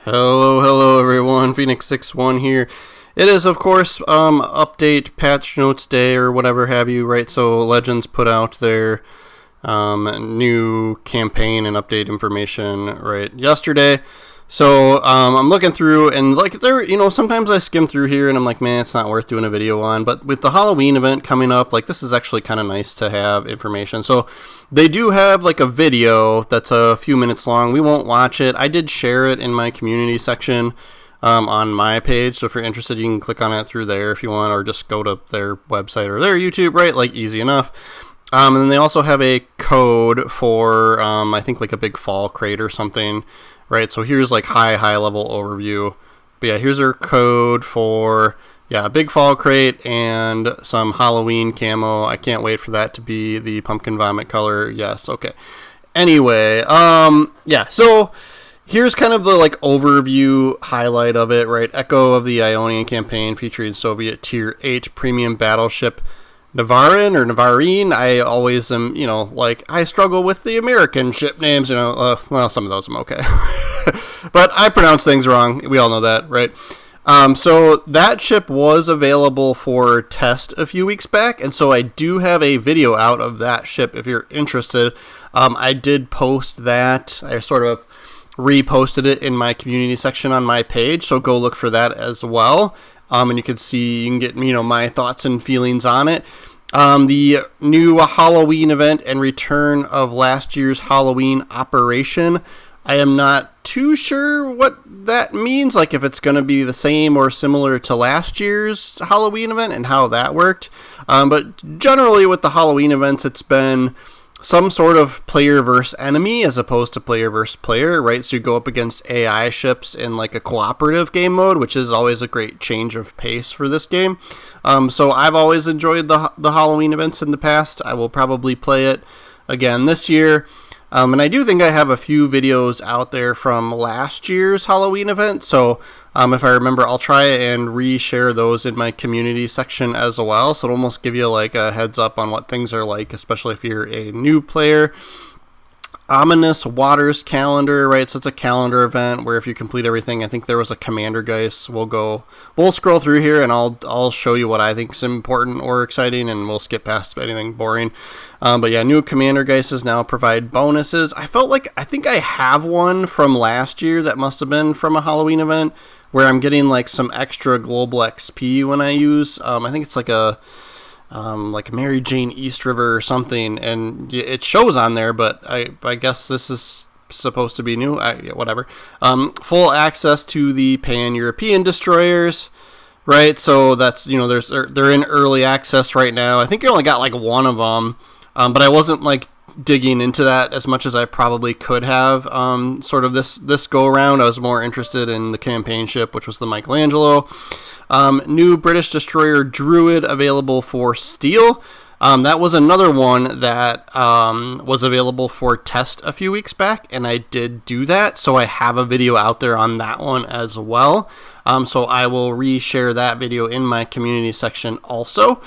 Hello everyone, Phoenix61 here. It is, of course, update patch notes day or whatever have you, right? So Legends put out their new campaign and update information, right, yesterday. So I'm looking through and sometimes I skim through here and I'm like, man, it's not worth doing a video on. But with the Halloween event coming up, this is actually kind of nice to have information. So they do have a video that's a few minutes long. We won't watch it. I did share it in my community section on my page. So if you're interested, you can click on it through there if you want, or just go to their website or their YouTube, right? Easy enough. And then they also have a code for, I think a big fall crate or something. Right, so here's high level overview. But yeah, here's our code for a big fall crate and some Halloween camo. I can't wait for that to be the pumpkin vomit color. Yes, okay. Anyway, so here's kind of the overview highlight of it, right? Echo of the Ionian campaign featuring Soviet Tier 8 premium battleship Navarine. I always am, I struggle with the American ship names, well, some of those I'm okay. But I pronounce things wrong. We all know that, right? So that ship was available for test a few weeks back, and so I do have a video out of that ship if you're interested. I did post that. I sort of reposted it in my community section on my page, so go look for that as well. And you can get, my thoughts and feelings on it. The new Halloween event and return of last year's Halloween operation. I am not too sure what that means, if it's going to be the same or similar to last year's Halloween event and how that worked. But generally with the Halloween events, it's been some sort of player versus enemy as opposed to player versus player, right? So you go up against AI ships in a cooperative game mode, which is always a great change of pace for this game. So I've always enjoyed the Halloween events in the past. I will probably play it again this year. And I do think I have a few videos out there from last year's Halloween event. So if I remember, I'll try and reshare those in my community section as well. So it'll almost give you a heads up on what things are like, especially if you're a new player. Ominous Waters calendar, right? So it's a calendar event where if you complete everything, I think there was a Commander Geist. We'll scroll through here and I'll show you what I think is important or exciting, and we'll skip past anything boring. But yeah, new Commander Geists now provide bonuses. I think I have one from last year that must have been from a Halloween event where I'm getting some extra global XP when I use. I think it's a Mary Jane East River or something, and it shows on there, but I guess this is supposed to be new. Whatever. Full access to the Pan-European destroyers, right? So that's, they're in early access right now. I think you only got one of them, but I wasn't digging into that as much as I probably could have. Sort of this go around, I was more interested in the campaign ship, which was the Michelangelo. New British destroyer Druid available for steel. That was another one that was available for test a few weeks back, and I did do that, so I have a video out there on that one as well. So I will reshare that video in my community section also.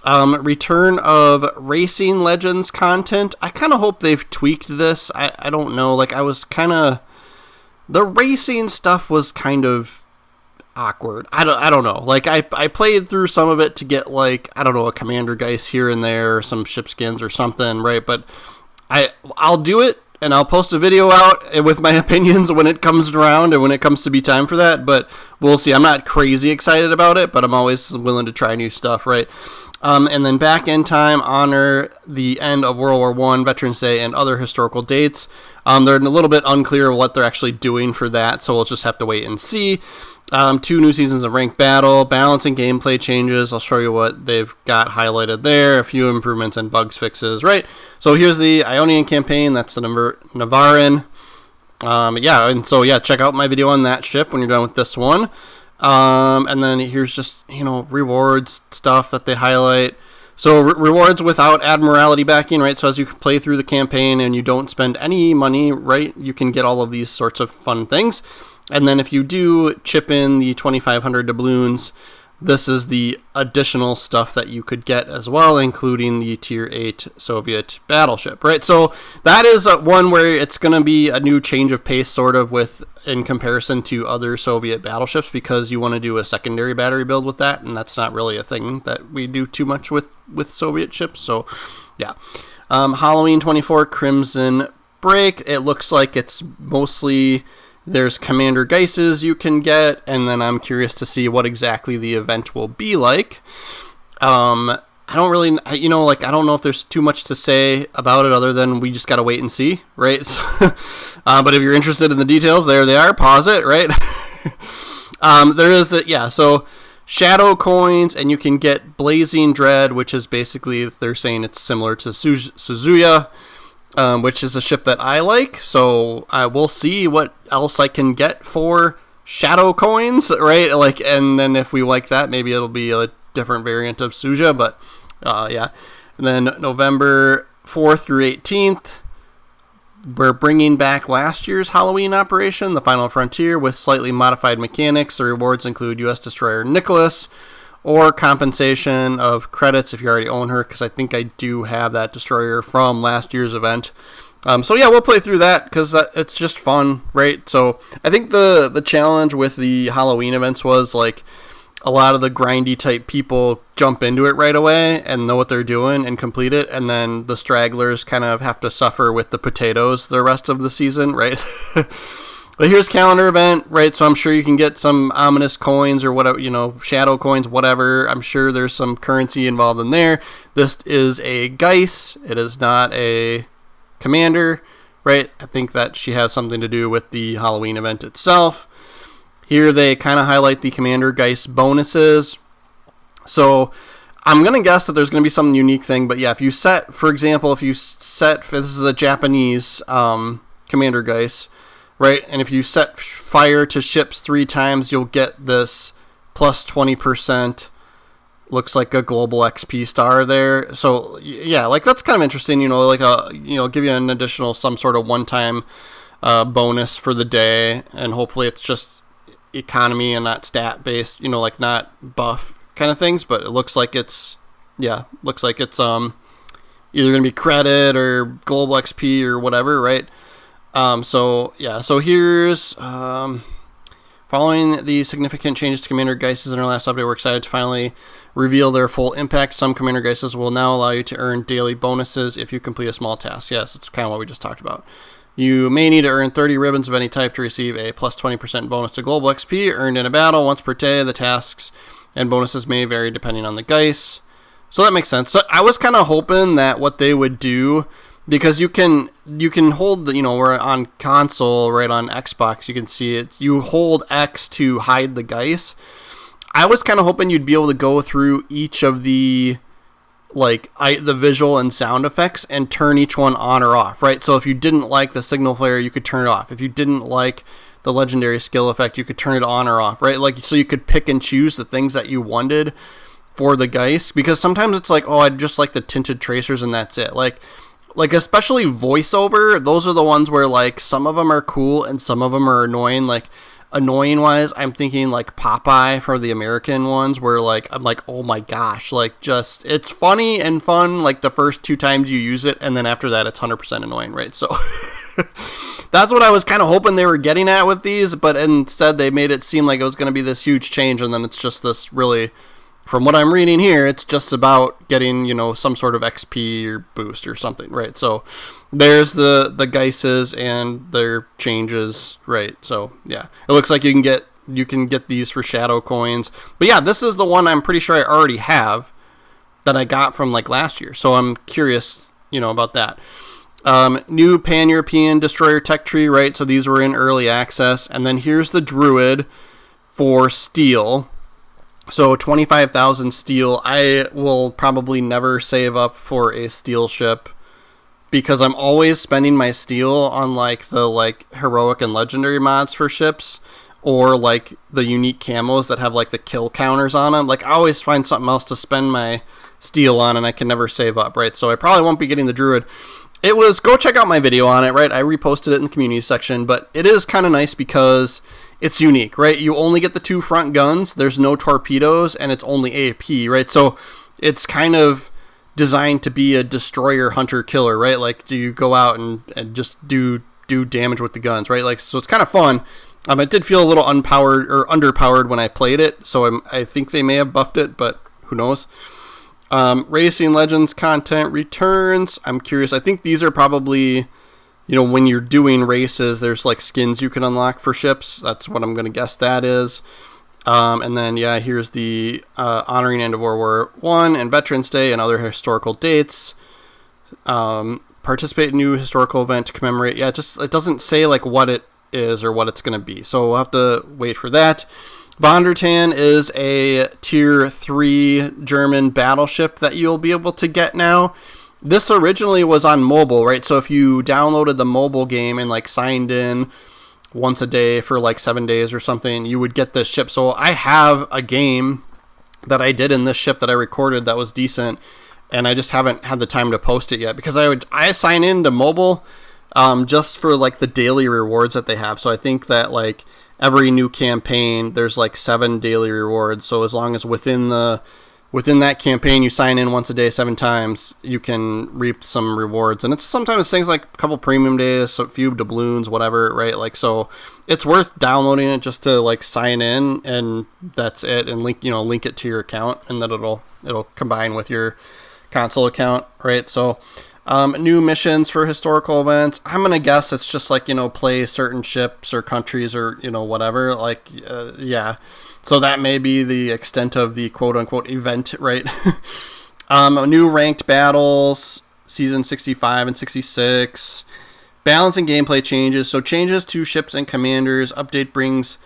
Return of Racing Legends content. I kind of hope they've tweaked this. I don't know. The racing stuff was kind of awkward. I don't know. I played through some of it to get a Commander Geist here and there, or some ship skins or something, right? But I'll do it and I'll post a video out with my opinions when it comes around and when it comes to be time for that. But we'll see. I'm not crazy excited about it, but I'm always willing to try new stuff, right? And then Back in Time, honor the end of World War I, Veterans Day, and other historical dates. They're a little bit unclear what they're actually doing for that, so we'll just have to wait and see. 2 new seasons of Ranked Battle, balance and gameplay changes. I'll show you what they've got highlighted there. A few improvements and bugs fixes, right? So here's the Ionian campaign. That's the Navarine. Check out my video on that ship when you're done with this one. And then here's just, rewards stuff that they highlight. So rewards without Admiralty backing, right? So as you play through the campaign and you don't spend any money, right, you can get all of these sorts of fun things. And then if you do chip in the 2,500 doubloons, this is the additional stuff that you could get as well, including the Tier 8 Soviet battleship, right? So that is one where it's going to be a new change of pace, sort of, with in comparison to other Soviet battleships, because you want to do a secondary battery build with that, and that's not really a thing that we do too much with Soviet ships. So, yeah. Halloween 24 Crimson Break. It looks like it's mostly... There's Commander Geisses you can get, and then I'm curious to see what exactly the event will be like. I don't really, I don't know if there's too much to say about it other than we just got to wait and see, right? But if you're interested in the details, there they are. Pause it, right? There is so Shadow coins, and you can get Blazing Dread, which is basically, they're saying it's similar to Suzuya. Which is a ship that I like, so I will see what else I can get for Shadow coins, right? Like, and then if we like that, maybe it'll be a different variant of Suja, but yeah. And then November 4th through 18th, we're bringing back last year's Halloween operation, the Final Frontier, with slightly modified mechanics. The rewards include U.S. Destroyer Nicholas, or compensation of credits if you already own her, because I think I do have that destroyer from last year's event. So yeah, we'll play through that because it's just fun, right? So I think the challenge with the Halloween events was like a lot of the grindy type people jump into it right away and know what they're doing and complete it, and then the stragglers kind of have to suffer with the potatoes the rest of the season, right? But here's calendar event, right? So I'm sure you can get some ominous coins or whatever, shadow coins, whatever. I'm sure there's some currency involved in there. This is a Geist. It is not a commander, right? I think that she has something to do with the Halloween event itself. Here they kind of highlight the Commander Geist bonuses. So I'm going to guess that there's going to be some unique thing. But yeah, if you set, for example, this is a Japanese Commander Geist, right? And if you set fire to ships 3 times, you'll get this plus 20%. Looks like a global XP star there. So yeah, like that's kind of interesting. Give you an additional some sort of one-time bonus for the day, and hopefully it's just economy and not stat based. Like not buff kind of things. But it looks like it's either gonna be credit or global XP or whatever, right? So here's following the significant changes to Commander Geisses in our last update, we're excited to finally reveal their full impact. Some Commander Geisses will now allow you to earn daily bonuses if you complete a small task. Yes, it's kind of what we just talked about. You may need to earn 30 ribbons of any type to receive a plus 20% bonus to global XP earned in a battle once per day. The tasks and bonuses may vary depending on the Geist. So that makes sense. So I was kind of hoping that what they would do, because you can hold we're on console, right, on Xbox, you can see it. You hold X to hide the Geist. I was kind of hoping you'd be able to go through each of the the visual and sound effects and turn each one on or off, right? So if you didn't like the signal flare, you could turn it off. If you didn't like the legendary skill effect, you could turn it on or off, right? So you could pick and choose the things that you wanted for the Geist, because sometimes it's like, oh, I'd just like the tinted tracers and that's it. Like especially voiceover, those are the ones where some of them are cool and some of them are annoying. Annoying wise, I'm thinking Popeye for the American ones, where I'm like, oh my gosh, it's funny and fun the first 2 times you use it, and then after that it's 100% annoying, right? So that's what I was kind of hoping they were getting at with these, but instead they made it seem like it was going to be this huge change, and then it's just this really, from what I'm reading here, it's just about getting, some sort of XP or boost or something, right? So there's the Geisses and their changes, right? So yeah, it looks like you can get these for shadow coins. But yeah, this is the one I'm pretty sure I already have that I got from last year. So I'm curious, about that. New Pan-European Destroyer Tech Tree, right? So these were in early access. And then here's the Druid for steel. So 25,000 steel. I will probably never save up for a steel ship, because I'm always spending my steel on the heroic and legendary mods for ships, or the unique camos that have the kill counters on them. I always find something else to spend my steel on, and I can never save up, right? So I probably won't be getting the Druid. It was, go check out my video on it, right? I reposted it in the community section, but it is kind of nice because it's unique, right? You only get the 2 front guns, there's no torpedoes, and it's only AP, right? So it's kind of designed to be a destroyer, hunter, killer, right? Like, do you go out and just do damage with the guns, right? Like, so it's kind of fun. It did feel a little unpowered or underpowered when I played it, so I think they may have buffed it, but who knows? Racing Legends content returns. I'm curious. I think these are probably, when you're doing races, there's like skins you can unlock for ships. That's what I'm going to guess that is. And then, yeah, here's the honoring end of World War I and Veterans Day and other historical dates. Participate in new historical event to commemorate. Yeah, it doesn't say like what it is or what it's going to be. So we'll have to wait for that. Von der Tann is a tier 3 German battleship that you'll be able to get now. This originally was on mobile, right? So if you downloaded the mobile game and like signed in once a day for like 7 days or something, you would get this ship. So I have a game that I did in this ship that I recorded that was decent, and I just haven't had the time to post it yet because I sign into mobile just for like the daily rewards that they have. So I think that like every new campaign, there's like 7 daily rewards. So as long as within that campaign you sign in once a day 7 times, you can reap some rewards. And it's sometimes things like a couple premium days, a few doubloons, whatever, right? Like, so it's worth downloading it just to like sign in, and that's it. And link it to your account, and then it'll combine with your console account, right? So new missions for historical events. I'm going to guess it's just like, play certain ships or countries or, whatever. Like, yeah. So that may be the extent of the quote-unquote event, right? New ranked battles, Season 65 and 66. Balance and gameplay changes. So changes to ships and commanders. Update brings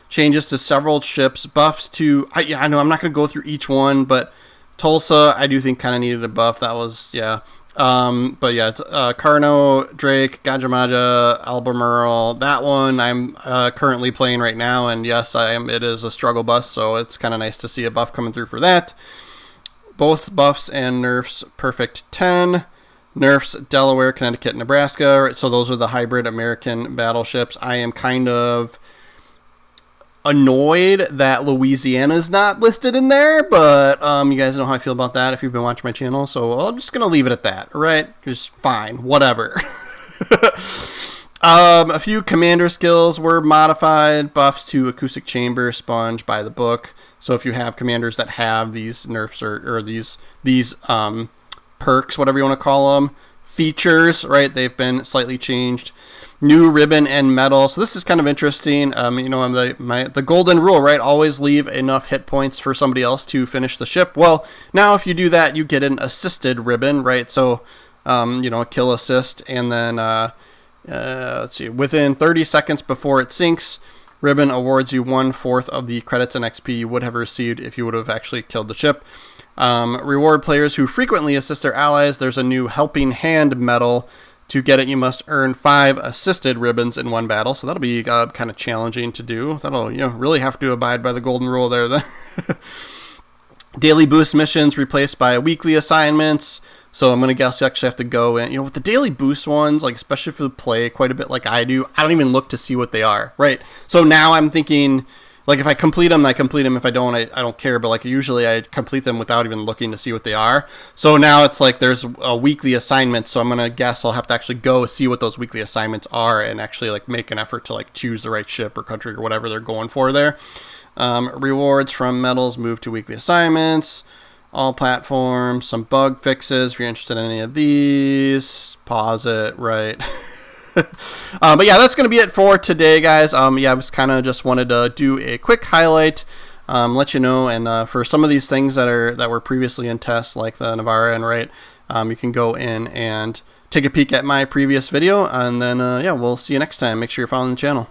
changes to several ships. Buffs to... I know I'm not going to go through each one, but Tulsa, I do think kind of needed a buff. That was, yeah... but yeah, Carno, Drake, Gajamaja, Albemarle, that one I'm currently playing right now, and yes, it is a struggle bus, so it's kind of nice to see a buff coming through for that. Both buffs and nerfs perfect 10. Nerfs Delaware, Connecticut, Nebraska. So those are the hybrid American battleships. I am kind of annoyed that Louisiana is not listed in there, but you guys know how I feel about that if you've been watching my channel, so I'm just gonna leave it at that. All right, just fine, whatever. A few commander skills were modified. Buffs to acoustic chamber, sponge, by the book. So if you have commanders that have these nerfs or these perks, whatever you want to call them, features, right, they've been slightly changed. New ribbon and medal. So this is kind of interesting. The golden rule, right? Always leave enough hit points for somebody else to finish the ship. Well, now if you do that, you get an assisted ribbon, right? So, a kill assist, and then let's see, within 30 seconds before it sinks, ribbon awards you 1/4 of the credits and XP you would have received if you would have actually killed the ship. Reward players who frequently assist their allies. There's a new helping hand medal. To get it, you must earn 5 assisted ribbons in one battle, so that'll be kind of challenging to do. That'll really have to abide by the golden rule there. Then daily boost missions replaced by weekly assignments. So I'm gonna guess you actually have to go in. With the daily boost ones, like especially if you play quite a bit like I do, I don't even look to see what they are, right? So now I'm thinking, like, if I complete them, I complete them. If I don't, I don't care. But like usually I complete them without even looking to see what they are. So now it's like there's a weekly assignment. So I'm going to guess I'll have to actually go see what those weekly assignments are and actually like make an effort to like choose the right ship or country or whatever they're going for there. Rewards from medals move to weekly assignments. All platforms, some bug fixes. If you're interested in any of these, pause it, right? But yeah, that's going to be it for today, guys. I was kind of just wanted to do a quick highlight, let you know, and for some of these things that were previously in test, like the Navarra and right, you can go in and take a peek at my previous video, and then we'll see you next time. Make sure you're following the channel.